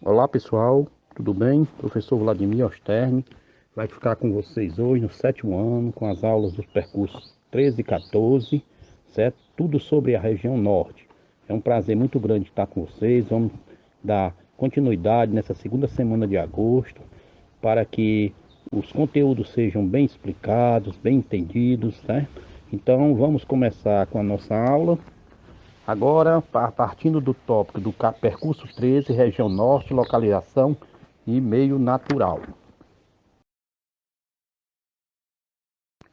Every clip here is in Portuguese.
Olá pessoal, tudo bem? Professor Vladimir Osterni vai ficar com vocês hoje no sétimo ano com as aulas dos percursos 13 e 14, certo? Tudo sobre a região norte. É um prazer muito grande estar com vocês. Vamos dar continuidade nessa segunda semana de agosto para que os conteúdos sejam bem explicados, bem entendidos, certo? Então vamos começar com a nossa aula. Agora, partindo do tópico do percurso 13, região norte, localização e meio natural.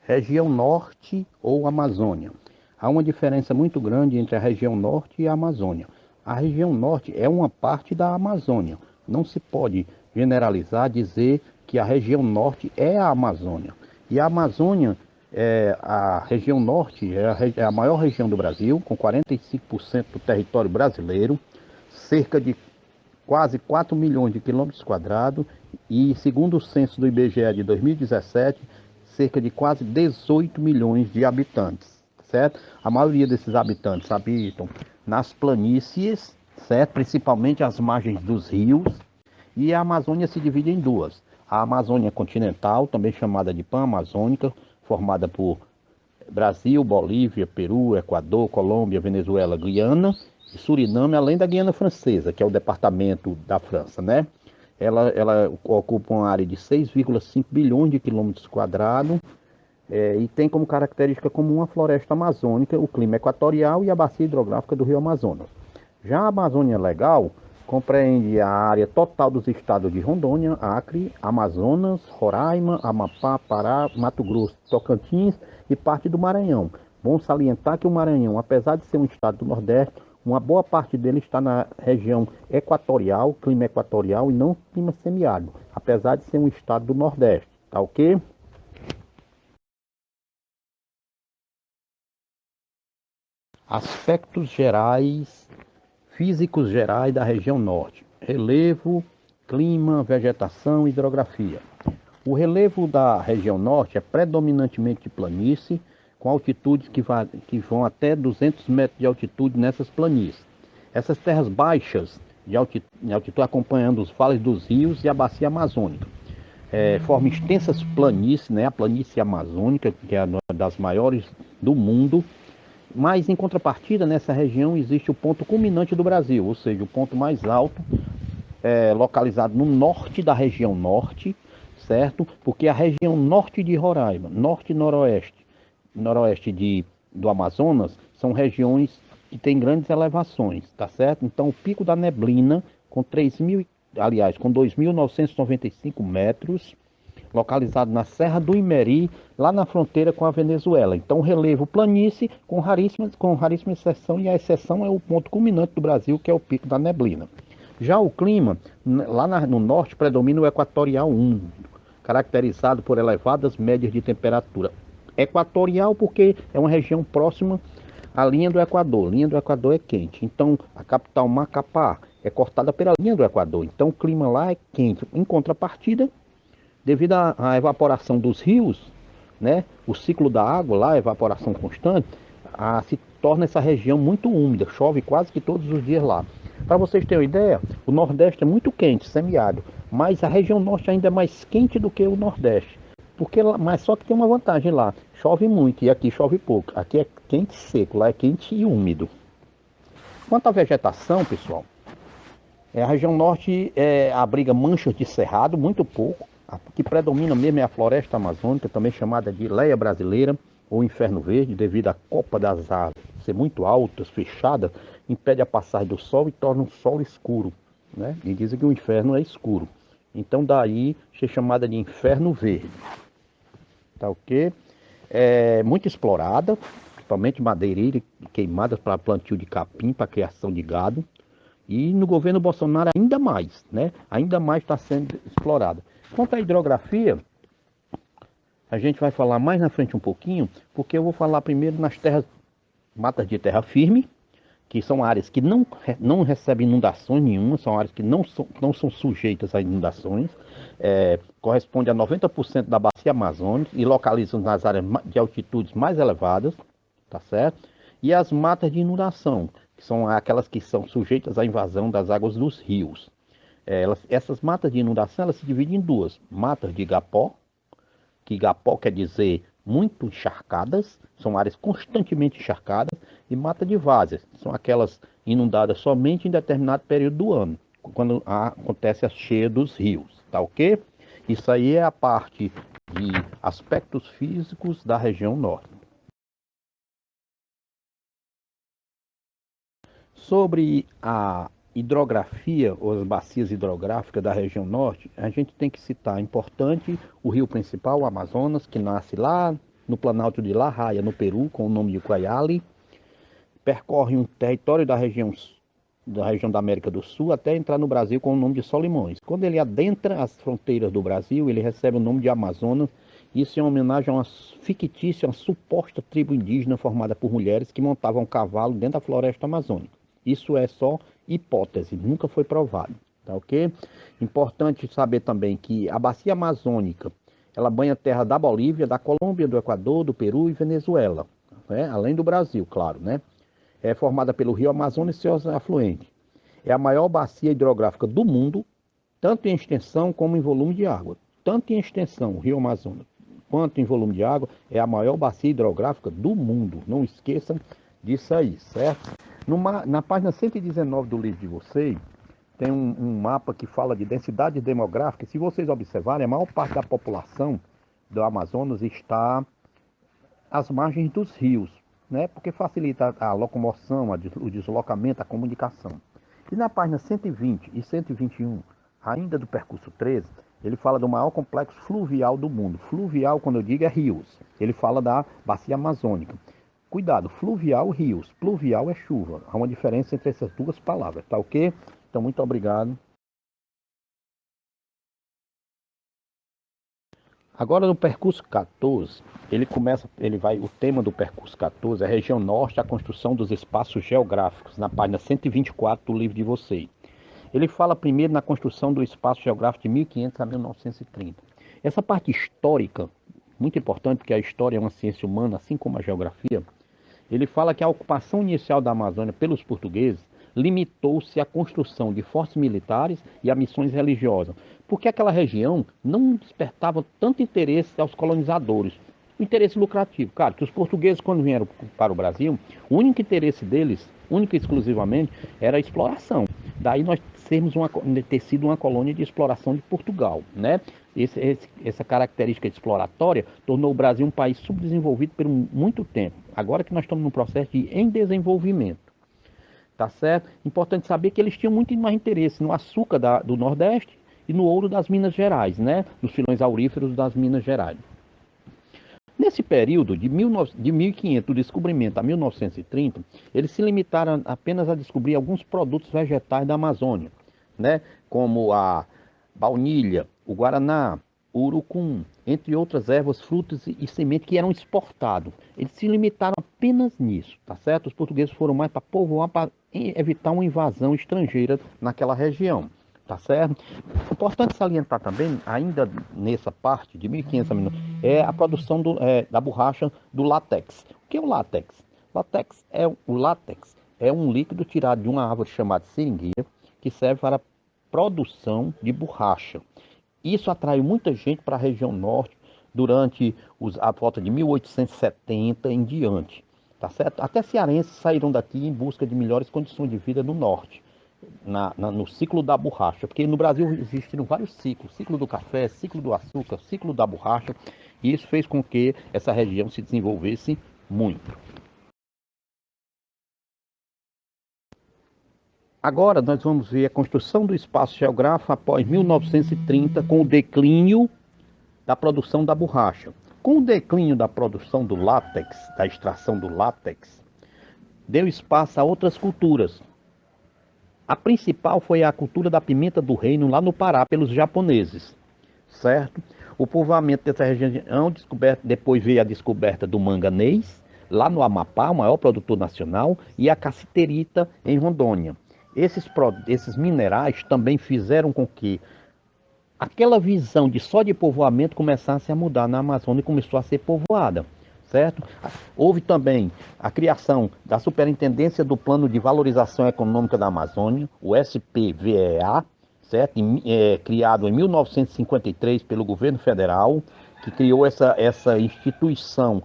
Região norte ou Amazônia. Há uma diferença muito grande entre a região norte e a Amazônia. A região norte é uma parte da Amazônia. Não se pode generalizar, dizer que a região norte é a Amazônia. E a Amazônia, a região norte é a maior região do Brasil, com 45% do território brasileiro, cerca de quase 4 milhões de quilômetros quadrados e, segundo o censo do IBGE de 2017, cerca de quase 18 milhões de habitantes, certo? A maioria desses habitantes habitam nas planícies, certo? Principalmente as margens dos rios, e a Amazônia se divide em duas. A Amazônia continental, também chamada de Pan-Amazônica, formada por Brasil, Bolívia, Peru, Equador, Colômbia, Venezuela, Guiana e Suriname, além da Guiana Francesa, que é o departamento da França, né? Ela ocupa uma área de 6,5 bilhões de quilômetros quadrados e tem como característica comum a floresta amazônica, o clima equatorial e a bacia hidrográfica do rio Amazonas. Já a Amazônia Legal compreende a área total dos estados de Rondônia, Acre, Amazonas, Roraima, Amapá, Pará, Mato Grosso, Tocantins e parte do Maranhão. Bom salientar que o Maranhão, apesar de ser um estado do Nordeste, uma boa parte dele está na região equatorial, clima equatorial e não clima semiárido, apesar de ser um estado do Nordeste, tá ok? Aspectos gerais, físicos gerais da região norte: relevo, clima, vegetação e hidrografia. O relevo da região norte é predominantemente de planície, com altitudes que vão até 200 metros de altitude nessas planícies. Essas terras baixas de altitude acompanhando os vales dos rios e a bacia amazônica. Formam extensas planícies, né? A planície amazônica, que é uma das maiores do mundo, mas em contrapartida, nessa região existe o ponto culminante do Brasil, ou seja, o ponto mais alto, localizado no norte da região norte, certo? Porque a região norte de Roraima, norte e noroeste do Amazonas, são regiões que têm grandes elevações, tá certo? Então o Pico da Neblina, com 2.995 metros, localizado na Serra do Imeri, lá na fronteira com a Venezuela. Então, relevo planície, com raríssima exceção, e a exceção é o ponto culminante do Brasil, que é o Pico da Neblina. Já o clima, no norte, predomina o equatorial úmido, caracterizado por elevadas médias de temperatura. Equatorial porque é uma região próxima à linha do Equador. A linha do Equador é quente. Então, a capital Macapá é cortada pela linha do Equador. Então, o clima lá é quente. Em contrapartida, devido à evaporação dos rios, né, o ciclo da água lá, a evaporação constante, se torna essa região muito úmida, chove quase que todos os dias lá. Para vocês terem uma ideia, o Nordeste é muito quente, semiárido, mas a região Norte ainda é mais quente do que o Nordeste. Mas só que tem uma vantagem lá, chove muito e aqui chove pouco. Aqui é quente e seco, lá é quente e úmido. Quanto à vegetação, pessoal, a região norte abriga manchas de cerrado, muito pouco. A que predomina mesmo é a floresta amazônica, também chamada de leia brasileira ou inferno verde, devido à copa das árvores ser muito altas, fechada, impede a passagem do sol e torna o sol escuro, né? E dizem que o inferno é escuro. Então daí ser chamada de inferno verde. Tá ok? É muito explorada, principalmente madeireira e queimadas para plantio de capim, para criação de gado. E no governo Bolsonaro ainda mais, né? Ainda mais está sendo explorada. Quanto à hidrografia, a gente vai falar mais na frente um pouquinho, porque eu vou falar primeiro nas matas de terra firme, que são áreas que não recebem inundações nenhuma, são áreas que não são sujeitas a inundações, corresponde a 90% da bacia amazônica e localizam nas áreas de altitudes mais elevadas, tá certo? E as matas de inundação, que são aquelas que são sujeitas à invasão das águas dos rios. Essas matas de inundação, elas se dividem em duas. Matas de igapó, que igapó quer dizer muito encharcadas, são áreas constantemente encharcadas, e mata de várzeas, são aquelas inundadas somente em determinado período do ano, quando acontece a cheia dos rios, tá ok? Isso aí é a parte de aspectos físicos da região norte. Sobre a hidrografia ou as bacias hidrográficas da região norte, a gente tem que citar, importante, o rio principal, o Amazonas, que nasce lá no Planalto de La Raia, no Peru, com o nome de Ucayali, percorre um território da região da América do Sul até entrar no Brasil com o nome de Solimões. Quando ele adentra as fronteiras do Brasil, ele recebe o nome de Amazonas. Isso em homenagem a uma fictícia, uma suposta tribo indígena formada por mulheres que montavam cavalo dentro da floresta amazônica. Isso é só hipótese, nunca foi provado, tá ok? Importante saber também que a bacia amazônica, ela banha a terra da Bolívia, da Colômbia, do Equador, do Peru e Venezuela, né? Além do Brasil, claro, né? É formada pelo rio Amazonas e seus afluentes. É a maior bacia hidrográfica do mundo, tanto em extensão como em volume de água. Tanto em extensão, o rio Amazonas, quanto em volume de água, é a maior bacia hidrográfica do mundo. Não esqueçam disso aí, certo? Na página 119 do livro de vocês, tem um mapa que fala de densidade demográfica. Se vocês observarem, a maior parte da população do Amazonas está às margens dos rios, né? Porque facilita a locomoção, o deslocamento, a comunicação. E na página 120 e 121, ainda do percurso 13, ele fala do maior complexo fluvial do mundo. Fluvial, quando eu digo, é rios. Ele fala da bacia amazônica. Cuidado, fluvial, rios. Pluvial é chuva. Há uma diferença entre essas duas palavras, tá ok? Então, muito obrigado. Agora no percurso 14, o tema do percurso 14 é a região norte, a construção dos espaços geográficos, na página 124 do livro de vocês. Ele fala primeiro na construção do espaço geográfico de 1500 a 1930. Essa parte histórica, muito importante, porque a história é uma ciência humana, assim como a geografia. Ele fala que a ocupação inicial da Amazônia pelos portugueses limitou-se à construção de fortes militares e a missões religiosas, porque aquela região não despertava tanto interesse aos colonizadores. O interesse lucrativo. Claro, que os portugueses, quando vieram para o Brasil, o único interesse deles, único e exclusivamente, era a exploração. Daí nós ter sido uma colônia de exploração de Portugal, né? Essa característica exploratória tornou o Brasil um país subdesenvolvido por muito tempo. Agora que nós estamos num processo de desenvolvimento, tá certo? Importante saber que eles tinham muito mais interesse no açúcar do Nordeste e no ouro das Minas Gerais, né? Nos filões auríferos das Minas Gerais. Nesse período de 1500, do descobrimento a 1930, eles se limitaram apenas a descobrir alguns produtos vegetais da Amazônia, né? Como a baunilha, o guaraná, o urucum, entre outras ervas, frutas e sementes que eram exportados. Eles se limitaram apenas nisso, tá certo? Os portugueses foram mais para povoar, para evitar uma invasão estrangeira naquela região, tá certo? Importante salientar também, ainda nessa parte de 1500 a 1900, é a produção da borracha do látex. O que é o látex? O látex é um líquido tirado de uma árvore chamada seringueira, que serve para a produção de borracha. Isso atraiu muita gente para a região norte durante a volta de 1870 em diante, tá certo? Até cearenses saíram daqui em busca de melhores condições de vida no norte, no ciclo da borracha, porque no Brasil existiram vários ciclos, ciclo do café, ciclo do açúcar, ciclo da borracha, e isso fez com que essa região se desenvolvesse muito. Agora nós vamos ver a construção do espaço geográfico após 1930, com o declínio da produção da borracha. Com o declínio da produção do látex, da extração do látex, deu espaço a outras culturas. A principal foi a cultura da pimenta do reino lá no Pará pelos japoneses, certo? O povoamento dessa região, depois veio a descoberta do manganês, lá no Amapá, o maior produtor nacional, e a cassiterita em Rondônia. Esses minerais também fizeram com que aquela visão de só de povoamento começasse a mudar na Amazônia e começou a ser povoada, certo? Houve também a criação da Superintendência do Plano de Valorização Econômica da Amazônia, o SPVEA, certo? Criado em 1953 pelo governo federal, que criou essa instituição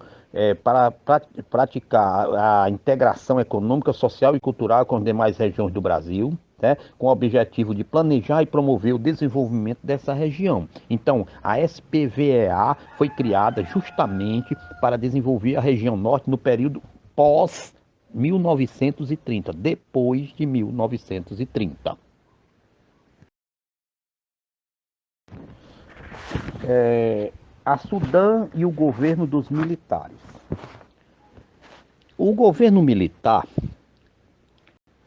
para praticar a integração econômica, social e cultural com as demais regiões do Brasil, né, com o objetivo de planejar e promover o desenvolvimento dessa região. Então, a SPVEA foi criada justamente para desenvolver a região norte no período pós 1930, depois de 1930. A Sudã e o governo dos militares. O governo militar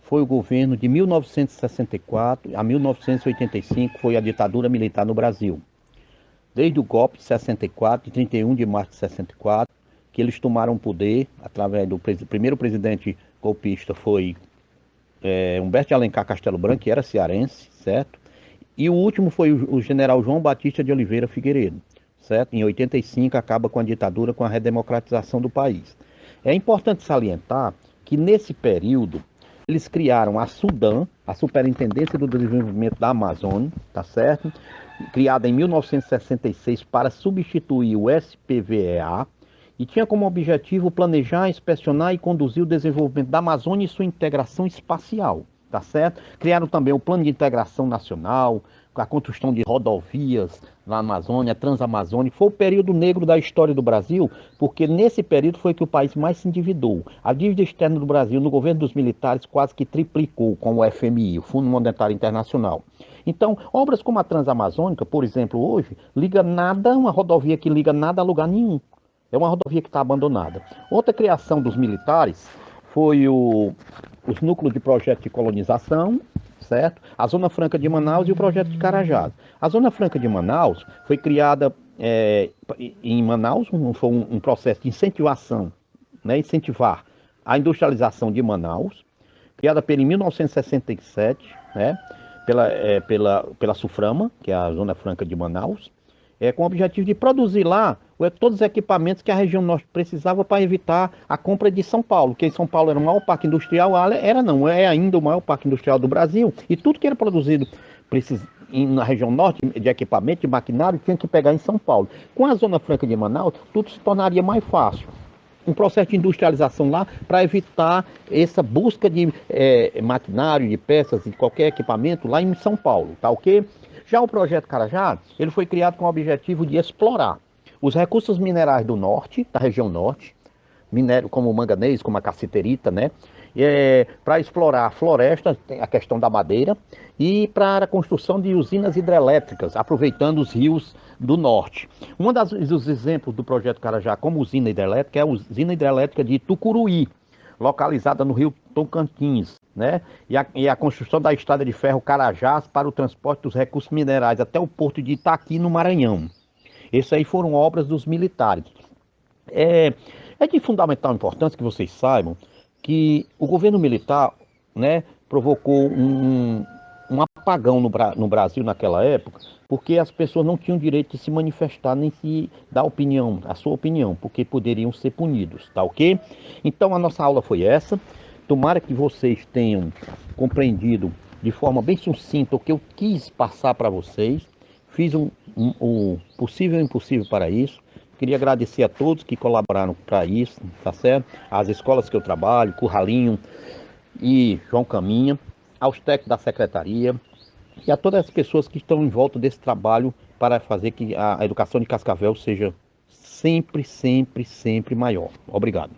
foi o governo de 1964 a 1985, foi a ditadura militar no Brasil. Desde o golpe de 64, de 31 de março de 64, que eles tomaram o poder, através do primeiro presidente golpista foi Humberto de Alencar Castelo Branco, que era cearense, certo? E o último foi o general João Batista de Oliveira Figueiredo, certo? Em 85 acaba com a ditadura, com a redemocratização do país. É importante salientar que nesse período eles criaram a Sudã, a Superintendência do Desenvolvimento da Amazônia, tá certo? Criada em 1966 para substituir o SPVEA, e tinha como objetivo planejar, inspecionar e conduzir o desenvolvimento da Amazônia e sua integração espacial, tá certo? Criaram também o Plano de Integração Nacional, a construção de rodovias na Amazônia, Transamazônica. Foi o período negro da história do Brasil, porque nesse período foi que o país mais se endividou. A dívida externa do Brasil no governo dos militares quase que triplicou com o FMI, o Fundo Monetário Internacional. Então, obras como a Transamazônica, por exemplo, hoje, liga nada, uma rodovia que liga nada a lugar nenhum. É uma rodovia que está abandonada. Outra criação dos militares foi os núcleos de projeto de colonização, certo? A Zona Franca de Manaus e o projeto de Carajás. A Zona Franca de Manaus foi criada em Manaus, foi um processo de incentivação, né? Incentivar a industrialização de Manaus, criada em 1967, né? Pela Suframa, que é a Zona Franca de Manaus, com o objetivo de produzir lá todos os equipamentos que a região norte precisava para evitar a compra de São Paulo, que em São Paulo era o maior parque industrial, é ainda o maior parque industrial do Brasil, e tudo que era produzido na região norte de equipamento, de maquinário, tinha que pegar em São Paulo. Com a Zona Franca de Manaus, tudo se tornaria mais fácil. Um processo de industrialização lá para evitar essa busca de maquinário, de peças, de qualquer equipamento lá em São Paulo, tá ok? Já o projeto Carajás, ele foi criado com o objetivo de explorar os recursos minerais do norte, da região norte, minério como o manganês, como a cassiterita, né? Para explorar a floresta, a questão da madeira, e para a construção de usinas hidrelétricas, aproveitando os rios do norte. Dos exemplos do projeto Carajás como usina hidrelétrica é a usina hidrelétrica de Tucuruí, localizada no rio Tocantins, né? E a construção da estrada de ferro Carajás para o transporte dos recursos minerais até o porto de Itaqui, no Maranhão. Essas aí foram obras dos militares. É de fundamental importância que vocês saibam que o governo militar, né, provocou um apagão no Brasil naquela época, porque as pessoas não tinham direito de se manifestar nem se dar opinião, a sua opinião, porque poderiam ser punidos, tá ok? Então a nossa aula foi essa. Tomara que vocês tenham compreendido de forma bem sucinta o que eu quis passar para vocês. Fiz o possível e o impossível para isso. Queria agradecer a todos que colaboraram para isso, tá certo? As escolas que eu trabalho, Curralinho e João Caminha, aos técnicos da secretaria e a todas as pessoas que estão em volta desse trabalho para fazer que a educação de Cascavel seja sempre, sempre, sempre maior. Obrigado.